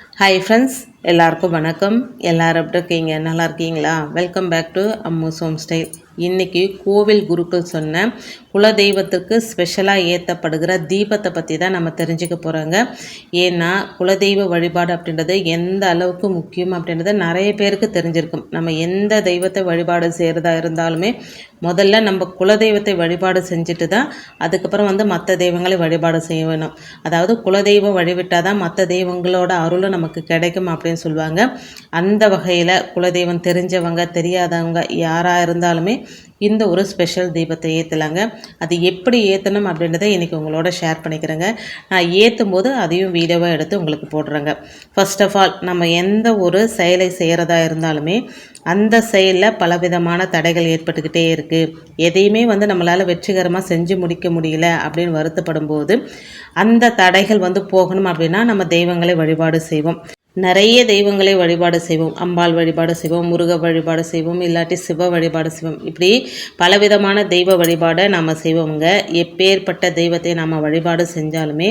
Hi friends, எல்லாருக்கும் வணக்கம். எல்லாரும் எப்படி இருக்கீங்க? நல்லா இருக்கீங்களா? Welcome back to Ammu's home style. இன்றைக்கி கோவில் குருக்கள் சொன்ன குலதெய்வத்துக்கு ஸ்பெஷலாக ஏற்றப்படுகிற தீபத்தை பற்றி தான் நம்ம தெரிஞ்சுக்க போகிறோங்க. ஏன்னா குலதெய்வ வழிபாடு அப்படின்றது எந்த அளவுக்கு முக்கியம் அப்படின்றது நிறைய பேருக்கு தெரிஞ்சிருக்கும். நம்ம எந்த தெய்வத்தை வழிபாடு செய்கிறதா இருந்தாலுமே முதல்ல நம்ம குலதெய்வத்தை வழிபாடு செஞ்சுட்டு தான் அதுக்கப்புறம் மற்ற தெய்வங்களை வழிபாடு செய்யணும். அதாவது குலதெய்வம் வழிவிட்டால் தான் மற்ற தெய்வங்களோட அருளும் நமக்கு கிடைக்கும் அப்படின்னு சொல்லுவாங்க. அந்த வகையில் குலதெய்வம் தெரிஞ்சவங்க தெரியாதவங்க யாராக இருந்தாலுமே இந்த ஒரு ஸ்பெஷல் தீபத்தை ஏற்றலாங்க. அது எப்படி ஏற்றணும் அப்படின்றத இன்றைக்கி உங்களோட ஷேர் பண்ணிக்கிறேங்க. நான் ஏற்றும் போது அதையும் வீடியோவாக எடுத்து உங்களுக்கு போடுறேங்க. ஃபர்ஸ்ட் ஆஃப் ஆல் நம்ம எந்த ஒரு செயலை செய்கிறதா இருந்தாலுமே அந்த செயலில் பலவிதமான தடைகள் ஏற்பட்டுக்கிட்டே இருக்குது. எதையுமே நம்மளால் வெற்றிகரமாக செஞ்சு முடிக்க முடியல அப்படின்னு வருத்தப்படும் போது அந்த தடைகள் போகணும் அப்படின்னா நம்ம தெய்வங்களை வழிபாடு செய்வோம். நிறைய தெய்வங்களை வழிபாடு செய்வோம். அம்பாள் வழிபாடு செய்வோம், முருக வழிபாடு செய்வோம், இல்லாட்டி சிவ வழிபாடு செய்வோம். இப்படி பலவிதமான தெய்வ வழிபாடை நாம் செய்வோங்க. எப்பேற்பட்ட தெய்வத்தை நாம் வழிபாடு செஞ்சாலுமே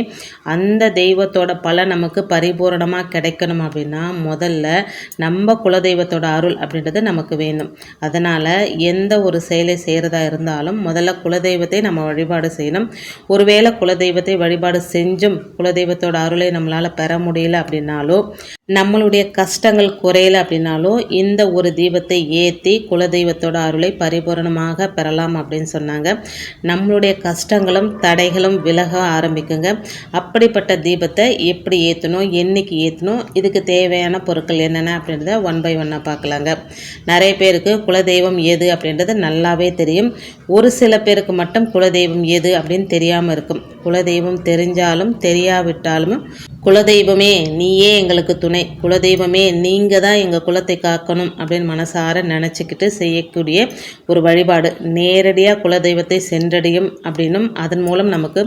அந்த தெய்வத்தோட பலன் நமக்கு பரிபூரணமாக கிடைக்கணும் அப்படின்னா முதல்ல நம்ம குலதெய்வத்தோட அருள் அப்படின்றது நமக்கு வேணும். அதனால் எந்த ஒரு செயலை செய்கிறதா இருந்தாலும் முதல்ல குலதெய்வத்தை நம்ம வழிபாடு செய்யணும். ஒருவேளை குலதெய்வத்தை வழிபாடு செஞ்சும் குலதெய்வத்தோட அருளை நம்மளால் பெற முடியல அப்படின்னாலோ நம்மளுடைய கஷ்டங்கள் குறையல அப்படின்னாலும் இந்த ஒரு தீபத்தை ஏற்றி குலதெய்வத்தோட அருளை பரிபூரணமாக பெறலாம் அப்படின்னு சொன்னாங்க. நம்மளுடைய கஷ்டங்களும் தடைகளும் விலக ஆரம்பிக்குங்க. அப்படிப்பட்ட தீபத்தை எப்படி ஏற்றணும், என்னைக்கு ஏற்றணும், இதுக்கு தேவையான பொருட்கள் என்னென்ன அப்படின்றத ஒன் பை ஒன்னாக பார்க்கலாங்க. நிறைய பேருக்கு குலதெய்வம் எது அப்படின்றது நல்லாவே தெரியும். ஒரு சில பேருக்கு மட்டும் குலதெய்வம் எது அப்படின்னு தெரியாமல் இருக்கும். குலதெய்வம் தெரிஞ்சாலும் தெரியாவிட்டாலும் குலதெய்வமே நீயே எங்களுக்கு துணை, குலதெய்வமே நீங்கள் தான் எங்கள் குலத்தை காக்கணும் அப்படின்னு மனசார நினச்சிக்கிட்டு செய்யக்கூடிய ஒரு வழிபாடு. நேரடியாக குலதெய்வத்தை சென்றடையும் அப்படின்னும் அதன் மூலம் நமக்கு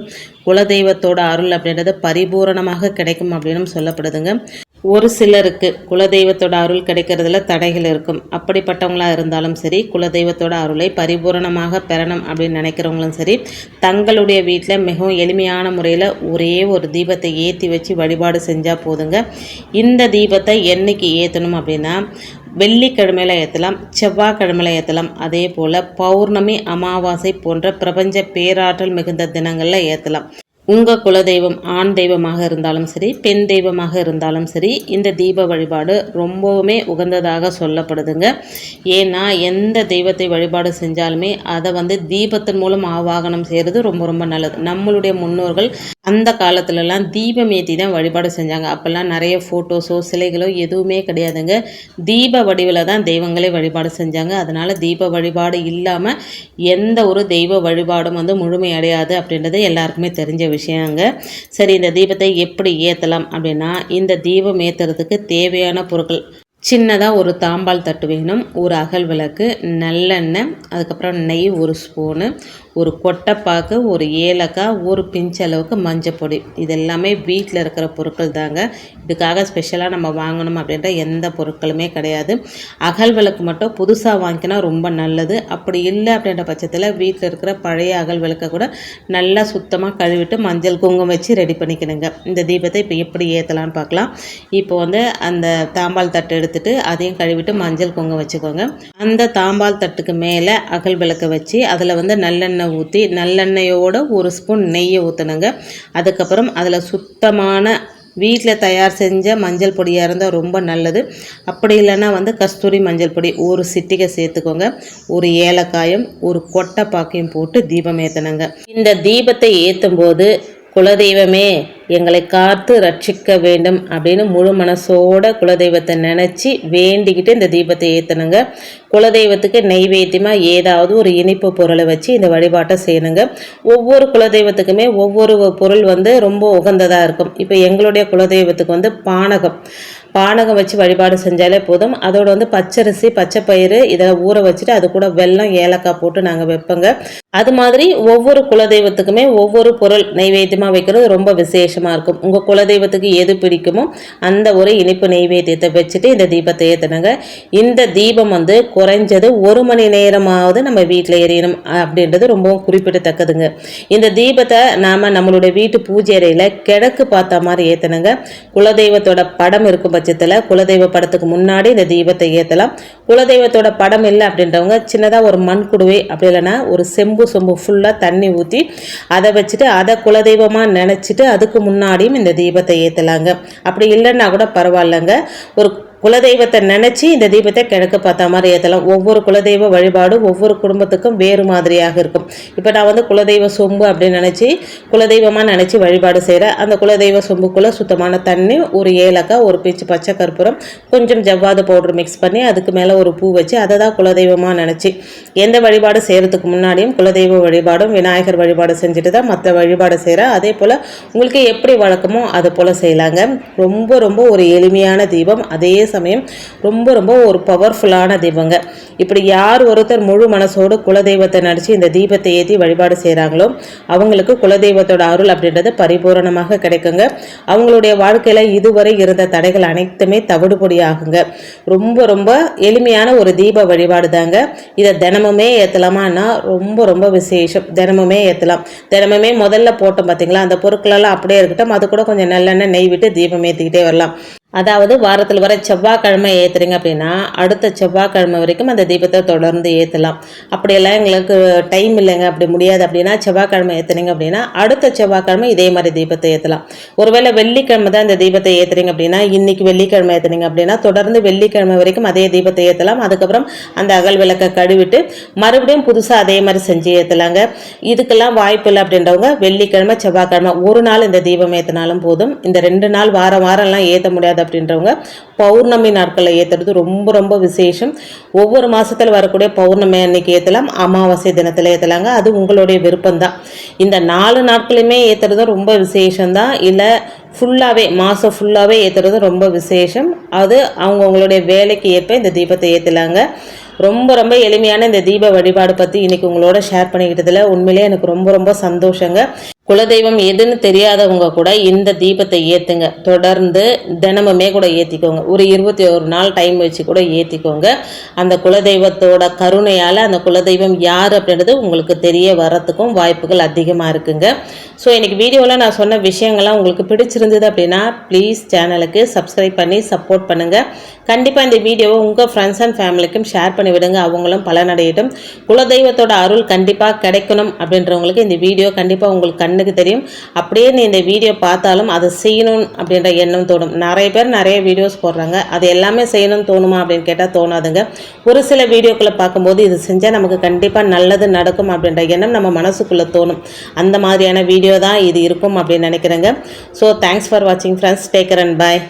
குலதெய்வத்தோட அருள் அப்படின்றது பரிபூரணமாக கிடைக்கும் அப்படின்னும் சொல்லப்படுதுங்க. ஒரு சிலருக்கு குலதெய்வத்தோட அருள் கிடைக்கிறதுல தடைகள் இருக்கும். அப்படிப்பட்டவங்களாக இருந்தாலும் சரி, குலதெய்வத்தோட அருளை பரிபூரணமாக பெறணும் அப்படின்னு நினைக்கிறவங்களும் சரி, தங்களுடைய வீட்டில் மிகவும் எளிமையான முறையில் ஒரே ஒரு தீபத்தை ஏற்றி வச்சு வழிபாடு செஞ்சால் போதுங்க. இந்த தீபத்தை என்னைக்கு ஏற்றணும் அப்படின்னா வெள்ளிக்கிழமையில் ஏற்றலாம், செவ்வாய்க்கிழமையில் ஏற்றலாம், அதே போல் பௌர்ணமி, அமாவாசை போன்ற பிரபஞ்ச பேராற்றல் மிகுந்த தினங்களில் ஏற்றலாம். உங்கள் குலதெய்வம் ஆண் தெய்வமாக இருந்தாலும் சரி, பெண் தெய்வமாக இருந்தாலும் சரி, இந்த தீப வழிபாடு ரொம்பவுமே உகந்ததாக சொல்லப்படுதுங்க. ஏன்னா எந்த தெய்வத்தை வழிபாடு செஞ்சாலுமே அதை தீபத்தின் மூலம் ஆவாகனம் செய்கிறது ரொம்ப ரொம்ப நல்லது. நம்மளுடைய முன்னோர்கள் அந்த காலத்துலலாம் தீபம் ஏற்றி தான் வழிபாடு செஞ்சாங்க. அப்போல்லாம் நிறைய ஃபோட்டோஸோ சிலைகளோ எதுவுமே கிடையாதுங்க. தீப வடிவில் தான் தெய்வங்களை வழிபாடு செஞ்சாங்க. அதனால் தீப வழிபாடு இல்லாமல் எந்த ஒரு தெய்வ வழிபாடும் முழுமையடையாது அப்படின்றது எல்லாருக்குமே தெரிஞ்ச விஷயங்க. சரி, இந்த தீபத்தை எப்படி ஏற்றலாம் அப்படின்னா இந்த தீபம் ஏற்றுறதுக்கு தேவையான பொருட்கள் சின்னதாக ஒரு தாம்பால் தட்டு வேணும், ஒரு அகல் விளக்கு, நல்லெண்ணெய், அதுக்கப்புறம் நெய் ஒரு ஸ்பூனு, ஒரு கொட்டைப்பாக்கு, ஒரு ஏலக்காய், ஒரு பிஞ்ச் அளவுக்கு மஞ்சப்பொடி. இது எல்லாமே வீட்டில் இருக்கிற பொருட்கள் தாங்க. இதுக்காக ஸ்பெஷலாக நம்ம வாங்கணும் அப்படின்ற எந்த பொருட்களுமே கிடையாது. அகல் விளக்கு மட்டும் புதுசாக வாங்கினா ரொம்ப நல்லது. அப்படி இல்லை அப்படின்ற பட்சத்தில் வீட்டில் இருக்கிற பழைய அகல் விளக்கை கூட நல்லா சுத்தமாக கழுவிட்டு மஞ்சள் குங்குமம் வச்சு ரெடி பண்ணிக்கணுங்க. இந்த தீபத்தை இப்போ எப்படி ஏற்றலான்னு பார்க்கலாம். இப்போ அந்த தாம்பால் தட்டு எடுத்துட்டு அதையும் கழுவிட்டு மஞ்சள் குங்குமம் வச்சுக்கோங்க. அந்த தாம்பால் தட்டுக்கு மேலே அகல் விளக்கை வச்சு அதில் நல்லெண்ணெய் ஊற்றி நல்லெண்ணெயோட ஒரு ஸ்பூன் நெய்யை ஊற்றணுங்க. அதுக்கப்புறம் அதில் சுத்தமான வீட்டில் தயார் செஞ்ச மஞ்சள் பொடியாக இருந்தால் ரொம்ப நல்லது. அப்படி இல்லைன்னா கஸ்தூரி மஞ்சள் பொடி ஒரு சிட்டிகை சேர்த்துக்கோங்க. ஒரு ஏலக்காயும் ஒரு கொட்டைப்பாக்கையும் போட்டு தீபம் ஏற்றணுங்க. இந்த தீபத்தை ஏற்றும் போது குலதெய்வமே எங்களை காத்து ரட்சிக்க வேண்டும் அப்படின்னு முழு மனசோட குலதெய்வத்தை நினச்சி வேண்டிக்கிட்டு இந்த தீபத்தை ஏற்றணுங்க. குலதெய்வத்துக்கு நெய்வேத்தியமாக ஏதாவது ஒரு இனிப்பு பொருளை வச்சு இந்த வழிபாட்டை செய்யணுங்க. ஒவ்வொரு குலதெய்வத்துக்குமே ஒவ்வொரு பொருள் ரொம்ப உகந்ததாக இருக்கும். இப்போ எங்களுடைய குலதெய்வத்துக்கு பானகம் வச்சு வழிபாடு செஞ்சாலே போதும். அதோட பச்சரிசி, பச்சைப்பயிறு இதை ஊற வச்சுட்டு அது கூட வெல்லம், ஏலக்காய் போட்டு நாங்கள் வைப்போங்க. அது மாதிரி ஒவ்வொரு குலதெய்வத்துக்குமே ஒவ்வொரு பொருள் நைவேத்தியமாக வைக்கிறது ரொம்ப விசேஷம். விசேஷமாக இருக்கும். உங்கள் குலதெய்வத்துக்கு எது பிடிக்குமோ அந்த ஒரு இனிப்பு நெய்வேத்தியத்தை வச்சுட்டு இந்த தீபத்தை ஏற்றணுங்க. இந்த தீபம் வந்து குறைஞ்சது 1 மணி நேரமாவது நம்ம வீட்டில் எரியணும் அப்படின்றது ரொம்பவும் குறிப்பிடத்தக்கதுங்க. இந்த தீபத்தை நாம் நம்மளுடைய வீட்டு பூஜை அறையில் கிழக்கு பார்த்த மாதிரி ஏற்றணுங்க. குலதெய்வத்தோட படம் இருக்கும் பட்சத்தில் குலதெய்வ படத்துக்கு முன்னாடி இந்த தீபத்தை ஏற்றலாம். குலதெய்வத்தோட படம் இல்லை அப்படின்றவங்க சின்னதாக ஒரு மண் குடுவை அப்படி இல்லைன்னா ஒரு சொம்பு ஃபுல்லாக தண்ணி ஊற்றி அதை வச்சுட்டு அதை குலதெய்வமாக நினச்சிட்டு அதுக்கு முன்னாடியும் இந்த தீபத்தை ஏற்றலாங்க. அப்படி இல்லைன்னா கூட பரவாயில்லைங்க. ஒரு குலதெய்வத்தை நினச்சி இந்த தீபத்தை கிழக்கு பார்த்த மாதிரி ஏற்றலாம். ஒவ்வொரு குலதெய்வ வழிபாடு ஒவ்வொரு குடும்பத்துக்கும் வேறு மாதிரியாக இருக்கும். இப்போ நான் வந்து குலதெய்வ சொம்பு அப்படின்னு நினச்சி குலதெய்வமாக நினச்சி வழிபாடு செய்கிறேன். அந்த குலதெய்வ சொம்புக்குள்ளே சுத்தமான தண்ணி, ஒரு ஏலக்காய், ஒரு பீச்சு பச்சை கற்பூரம், கொஞ்சம் ஜவ்வாது பவுடர் மிக்ஸ் பண்ணி அதுக்கு மேலே ஒரு பூ வச்சு அதை தான் குலதெய்வமாக நினச்சி எந்த வழிபாடு செய்கிறதுக்கு முன்னாடியும் குலதெய்வ வழிபாடும் விநாயகர் வழிபாடு செஞ்சுட்டு தான் மற்ற வழிபாடு செய்கிறேன். அதே போல் உங்களுக்கு எப்படி வழக்கமோ அது போல் செய்யலாங்க. ரொம்ப ரொம்ப ஒரு எளிமையான தீபம், அதே சமயம் ரொம்ப ஒரு பவர்ஃபுல்லான தீபங்க. இப்படி யார் ஒருத்தர் முழு மனசோடு குலதெய்வத்தை நடிச்சு இந்த தீபத்தை ஏற்றி வழிபாடு செய்கிறாங்களோ அவங்களுக்கு குலதெய்வத்தோட அருள் அப்படின்றது பரிபூரணமாக கிடைக்குங்க. அவங்களுடைய வாழ்க்கையில் இதுவரை இருந்த தடைகள் அனைத்துமே தவிடுபொடி ஆகுங்க. ரொம்ப எளிமையான ஒரு தீப வழிபாடு தாங்க. இதை தினமுமே ஏற்றலாமான்னா ரொம்ப விசேஷம். தினமுமே ஏற்றலாம். தினமுமே முதல்ல போட்டோம் பார்த்தீங்களா, அந்த பொருட்களெல்லாம் அப்படியே இருக்கட்டும், அது கூட கொஞ்சம் நல்லெண்ணெய் நெய் விட்டு தீபம் ஏற்றிக்கிட்டே வரலாம். அதாவது வாரத்தில் வர செவ்வாய்க்கிழமை ஏற்றுறீங்க அப்படின்னா அடுத்த செவ்வாய்க்கிழமை வரைக்கும் அந்த தீபத்தை தொடர்ந்து ஏற்றலாம். அப்படியெல்லாம் எங்களுக்கு டைம் இல்லைங்க, அப்படி முடியாது அப்படின்னா செவ்வாய்க்கிழமை ஏற்றுறீங்க அப்படின்னா அடுத்த செவ்வாய்க்கிழமை இதே மாதிரி தீபத்தை ஏற்றலாம். ஒருவேளை வெள்ளிக்கிழமை தான் இந்த தீபத்தை ஏற்றுறீங்க அப்படின்னா இன்னைக்கு வெள்ளிக்கிழமை ஏற்றுறீங்க அப்படின்னா தொடர்ந்து வெள்ளிக்கிழமை வரைக்கும் அதே தீபத்தை ஏற்றலாம். அதுக்கப்புறம் அந்த அகல் விளக்கை கழுவிட்டு மறுபடியும் புதுசாக அதே மாதிரி செஞ்சு ஏற்றலாங்க. இதுக்கெல்லாம் வாய்ப்பு இல்லை அப்படின்றவங்க வெள்ளிக்கிழமை செவ்வாய்க்கிழமை ஒரு நாள் இந்த தீபம் ஏற்றினாலும் போதும். இந்த 2 நாள் வாரம்லாம் ஏற்ற முடியாது அப்படின்றவங்க பௌர்ணமி நாட்களில் ஏற்றுறது ரொம்ப விசேஷம். ஒவ்வொரு மாதத்தில் வரக்கூடிய பௌர்ணமி அன்னைக்கு ஏற்றலாம், அமாவாசை தினத்தில் ஏற்றலாங்க. அது உங்களுடைய விருப்பம்தான். இந்த 4 நாட்களுமே ஏற்றுறதும் ரொம்ப விசேஷம்தான். இல்லை ஃபுல்லாகவே மாதம் ஃபுல்லாகவே ஏற்றுறது ரொம்ப விசேஷம். அது அவங்களுடைய வேலைக்கு ஏற்ப இந்த தீபத்தை ஏற்றலாங்க. ரொம்ப எளிமையான இந்த தீப வழிபாடு பற்றி இன்றைக்கி உங்களோட ஷேர் பண்ணிக்கிட்டதில் உண்மையிலே எனக்கு ரொம்ப சந்தோஷங்க. குலதெய்வம் எதுன்னு தெரியாதவங்க கூட இந்த தீபத்தை ஏற்றுங்க. தொடர்ந்து தினமுமே கூட ஏற்றிக்கோங்க. ஒரு 21 நாள் டைம் வச்சு கூட ஏற்றிக்கோங்க. அந்த குலதெய்வத்தோட கருணையால் அந்த குலதெய்வம் யார் அப்படின்றது உங்களுக்கு தெரிய வரத்துக்கும் வாய்ப்புகள் அதிகமாக இருக்குங்க. ஸோ இன்றைக்கி வீடியோவில் நான் சொன்ன விஷயங்கள்லாம் உங்களுக்கு பிடிச்சிருந்தது அப்படின்னா ப்ளீஸ் சேனலுக்கு சப்ஸ்கிரைப் பண்ணி சப்போர்ட் பண்ணுங்கள். கண்டிப்பாக இந்த வீடியோவை உங்கள் ஃப்ரெண்ட்ஸ் அண்ட் ஃபேமிலிக்கும் ஷேர் பண்ணி விடுங்க. அவங்களும் பலனடையட்டும். குலதெய்வத்தோட அருள் கண்டிப்பாக கிடைக்கணும் அப்படின்றவங்களுக்கு இந்த வீடியோ கண்டிப்பாக உங்களுக்கு கண்ணுக்கு தெரியும். அப்படியே நீ இந்த வீடியோ பார்த்தாலும் அதை செய்யணும் அப்படின்ற எண்ணம் தோணும். நிறைய பேர் நிறைய வீடியோஸ் போடுறாங்க, அது எல்லாமே செய்யணும்னு தோணுமா அப்படின்னு கேட்டால் தோணாதுங்க. ஒரு சில வீடியோக்களை பார்க்கும்போது இது செஞ்சால் நமக்கு கண்டிப்பாக நல்லது நடக்கும் அப்படின்ற எண்ணம் நம்ம மனசுக்குள்ளே தோணும். அந்த மாதிரியான வீடியோ தான் இது இருக்கும் அப்படின்னு நினைக்கிறேங்க. ஸோ தேங்க்ஸ் ஃபார் வாட்சிங் friends. Take care and bye.